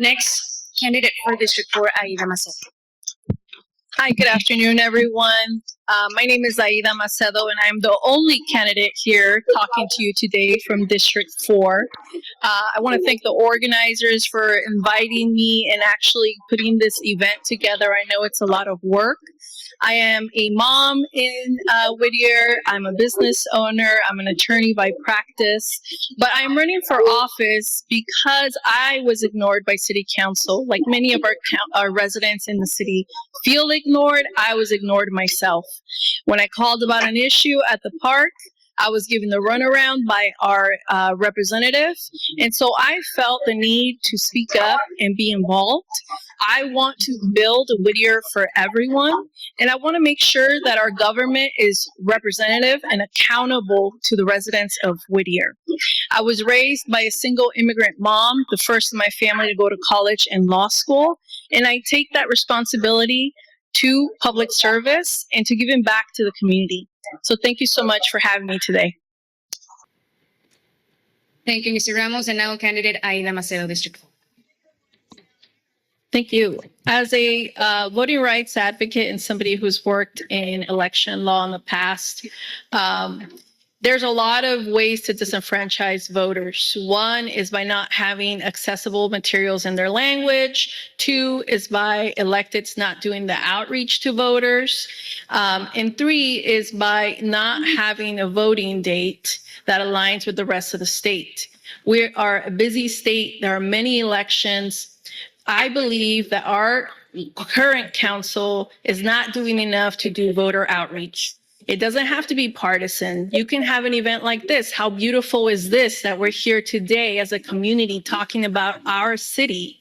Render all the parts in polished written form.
Next, candidate for District 4, Aida Macedo. Hi, good afternoon, everyone. My name is Aida Macedo, and I'm the only candidate here talking to you today from District 4. I want to thank the organizers for inviting me and actually putting this event together. I know it's a lot of work. I am a mom in Whittier. I'm a business owner. I'm an attorney by practice. But I'm running for office because I was ignored by City Council. Like many of our residents in the city feel ignored, I was ignored myself. When I called about an issue at the park, I was given the runaround by our representative. And so I felt the need to speak up and be involved. I want to build Whittier for everyone. And I want to make sure that our government is representative and accountable to the residents of Whittier. I was raised by a single immigrant mom, the first in my family to go to college and law school. And I take that responsibility to public service and to giving back to the community. So thank you so much for having me today. Thank you, Mr. Ramos. And now candidate Aida Macedo, District 4. Thank you. As a voting rights advocate and somebody who's worked in election law in the past, there's a lot of ways to disenfranchise voters. One is by not having accessible materials in their language. Two is by electeds not doing the outreach to voters. And three is by not having a voting date that aligns with the rest of the state. We are a busy state. There are many elections. I believe that our current council is not doing enough to do voter outreach. It doesn't have to be partisan. You can have an event like this. How beautiful is this that we're here today as a community talking about our city?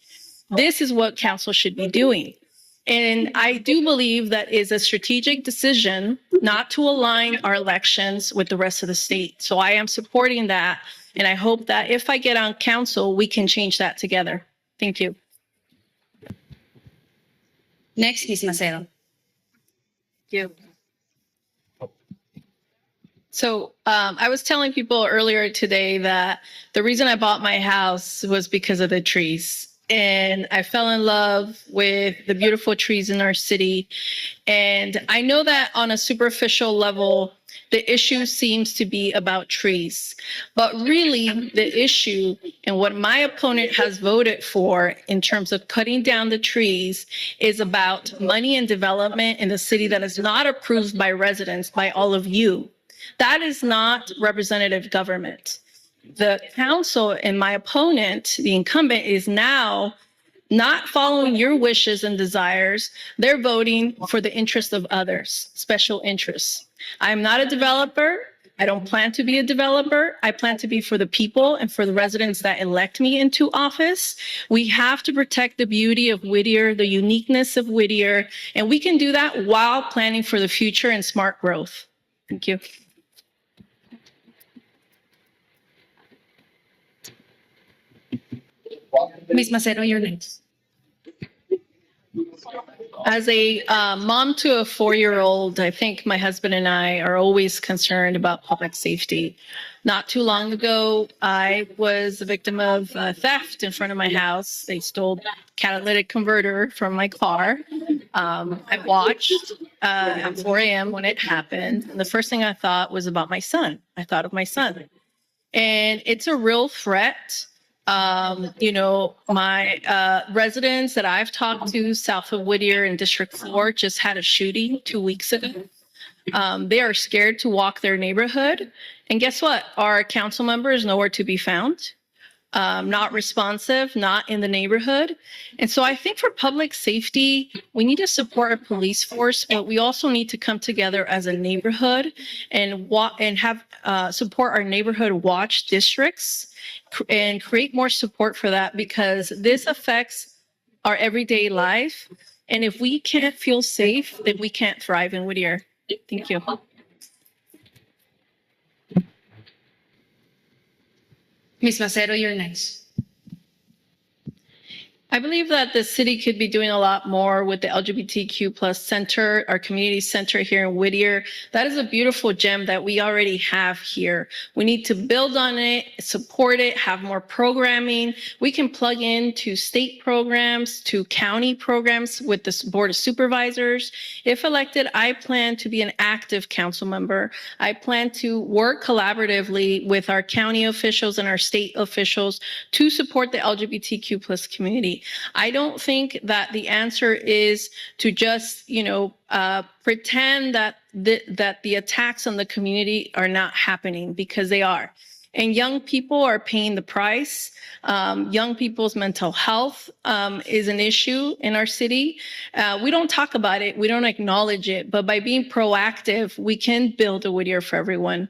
This is what council should be doing. And I do believe that is a strategic decision not to align our elections with the rest of the state. So I am supporting that. And I hope that if I get on council, we can change that together. Thank you. Next, Ms. Macedo. Thank you. So I was telling people earlier today that the reason I bought my house was because of the trees. And I fell in love with the beautiful trees in our city. And I know that on a superficial level, the issue seems to be about trees. But really, the issue and what my opponent has voted for in terms of cutting down the trees is about money and development in the city that is not approved by residents, by all of you. That is not representative government. The council and my opponent, the incumbent, is now not following your wishes and desires. They're voting for the interest of others, special interests. I'm not a developer. I don't plan to be a developer. I plan to be for the people and for the residents that elect me into office. We have to protect the beauty of Whittier, the uniqueness of Whittier, and we can do that while planning for the future and smart growth. Thank you. Ms. Macedo, you're next. As a mom to a 4-year-old, I think my husband and I are always concerned about public safety. Not too long ago, I was a victim of theft in front of my house. They stole catalytic converter from my car. I watched at 4 a.m. when it happened. And the first thing I thought was about my son. I thought of my son. And it's a real threat. My residents that I've talked to south of Whittier in District 4 just had a shooting 2 weeks ago. They are scared to walk their neighborhood. And guess what? Our council member is nowhere to be found. Not responsive, not in the neighborhood. And so I think for public safety, we need to support our police force, but we also need to come together as a neighborhood and have support our neighborhood watch districts and create more support for that, because this affects our everyday life. And if we can't feel safe, then we can't thrive in Whittier. Thank you. Ms. Macedo, you're next. I believe that the city could be doing a lot more with the LGBTQ plus center, our community center here in Whittier. That is a beautiful gem that we already have here. We need to build on it, support it, have more programming. We can plug into state programs, to county programs with the Board of Supervisors. If elected, I plan to be an active council member. I plan to work collaboratively with our county officials and our state officials to support the LGBTQ plus community. I don't think that the answer is to just, pretend that the attacks on the community are not happening, because they are. And young people are paying the price. Young people's mental health is an issue in our city. We don't talk about it. We don't acknowledge it. But by being proactive, we can build a Whittier for everyone.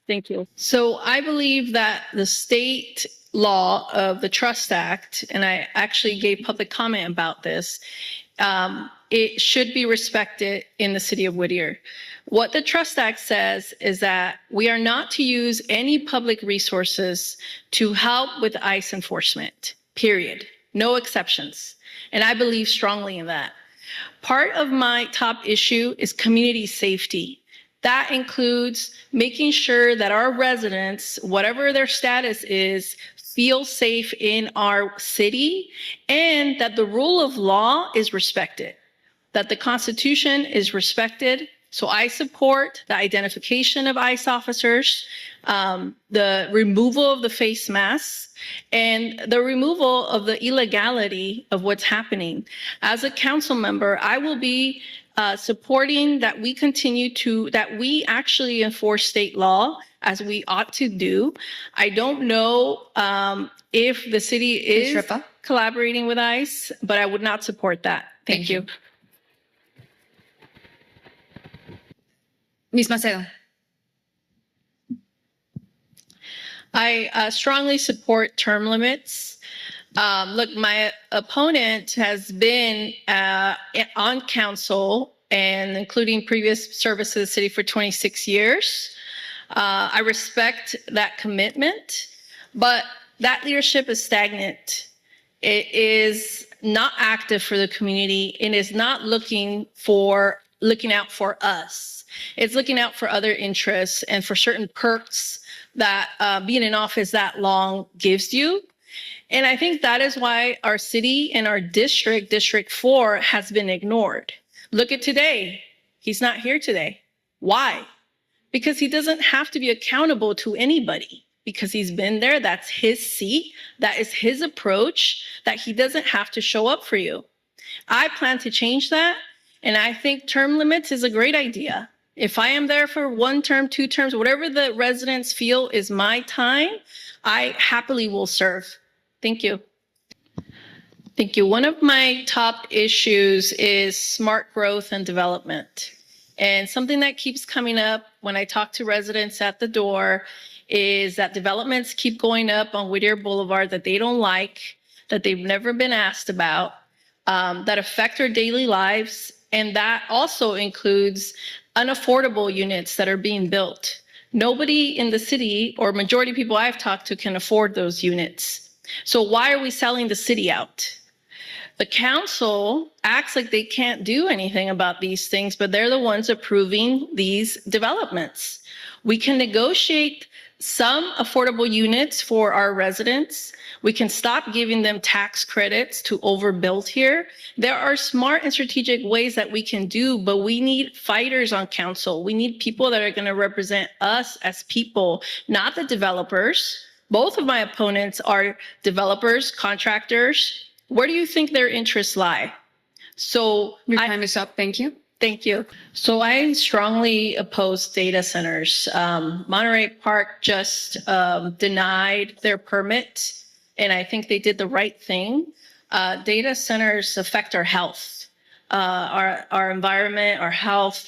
Thank you. So I believe that the state law of the Trust Act, and I actually gave public comment about this, it should be respected in the city of Whittier. What the Trust Act says is that we are not to use any public resources to help with ICE enforcement, period. No exceptions. And I believe strongly in that. Part of my top issue is community safety. That includes making sure that our residents, whatever their status is, feel safe in our city, and that the rule of law is respected, that the Constitution is respected. So I support the identification of ICE officers, the removal of the face masks, and the removal of the illegality of what's happening. As a council member, I will be supporting that we actually enforce state law as we ought to do. I don't know if the city is collaborating with ICE, but I would not support that. Thank you. Ms. Macedo. I strongly support term limits. Look, my opponent has been on council and including previous service to the city for 26 years. I respect that commitment, but that leadership is stagnant. It is not active for the community and is not looking out for us. It's looking out for other interests and for certain perks that being in office that long gives you. And I think that is why our city and our district, District 4, has been ignored. Look at today. He's not here today. Why? Because he doesn't have to be accountable to anybody, because he's been there. That's his seat. That is his approach, that he doesn't have to show up for you. I plan to change that. And I think term limits is a great idea. If I am there for 1 term, 2 terms, whatever the residents feel is my time, I happily will serve. Thank you. Thank you. One of my top issues is smart growth and development. And something that keeps coming up when I talk to residents at the door is that developments keep going up on Whittier Boulevard that they don't like, that they've never been asked about, that affect their daily lives. And that also includes unaffordable units that are being built. Nobody in the city, or majority of people I've talked to, can afford those units. So why are we selling the city out? The council acts like they can't do anything about these things, but they're the ones approving these developments. We can negotiate some affordable units for our residents. We can stop giving them tax credits to overbuild here. There are smart and strategic ways that we can do, but we need fighters on council. We need people that are going to represent us as people, not the developers. Both of my opponents are developers, contractors. Where do you think their interests lie? So your time is up. Thank you. Thank you. So I strongly oppose data centers. Monterey Park just denied their permit, and I think they did the right thing. Data centers affect our health, our environment, our health,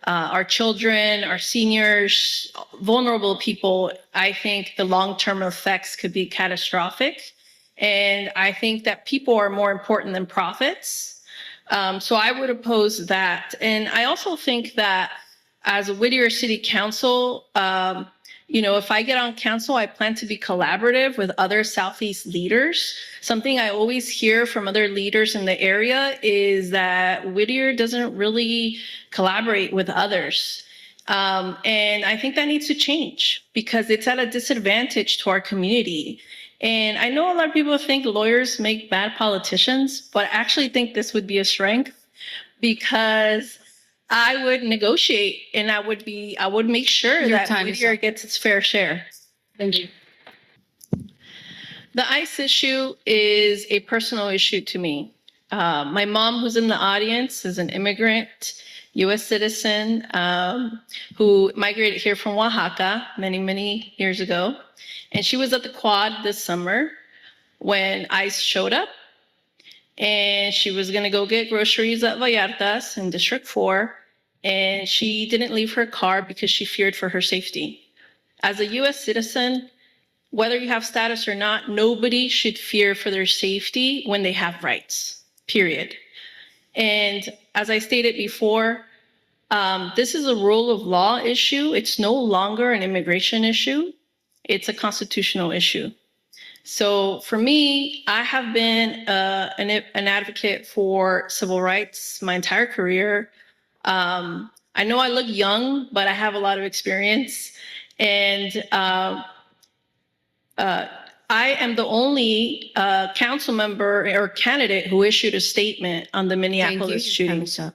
our children, our seniors, vulnerable people. I think the long-term effects could be catastrophic. And I think that people are more important than profits. So I would oppose that. And I also think that as a Whittier City Council, if I get on council, I plan to be collaborative with other Southeast leaders. Something I always hear from other leaders in the area is that Whittier doesn't really collaborate with others. And I think that needs to change because it's at a disadvantage to our community. And I know a lot of people think lawyers make bad politicians, but I actually think this would be a strength because I would negotiate and I would make sure Your that time is Whittier up. gets its fair share. Thank you. The ICE issue is a personal issue to me. My mom, who's in the audience, is an immigrant, U.S. citizen, who migrated here from Oaxaca many, many years ago. And she was at the quad this summer when ICE showed up. And she was going to go get groceries at Vallartas in District 4. And she didn't leave her car because she feared for her safety. As a U.S. citizen, whether you have status or not, nobody should fear for their safety when they have rights, period. And as I stated before, this is a rule of law issue. It's no longer an immigration issue. It's a constitutional issue. So for me, I have been an advocate for civil rights my entire career. I know I look young, but I have a lot of experience. And I am the only council member or candidate who issued a statement on the Thank you. Minneapolis Your time shooting. is up.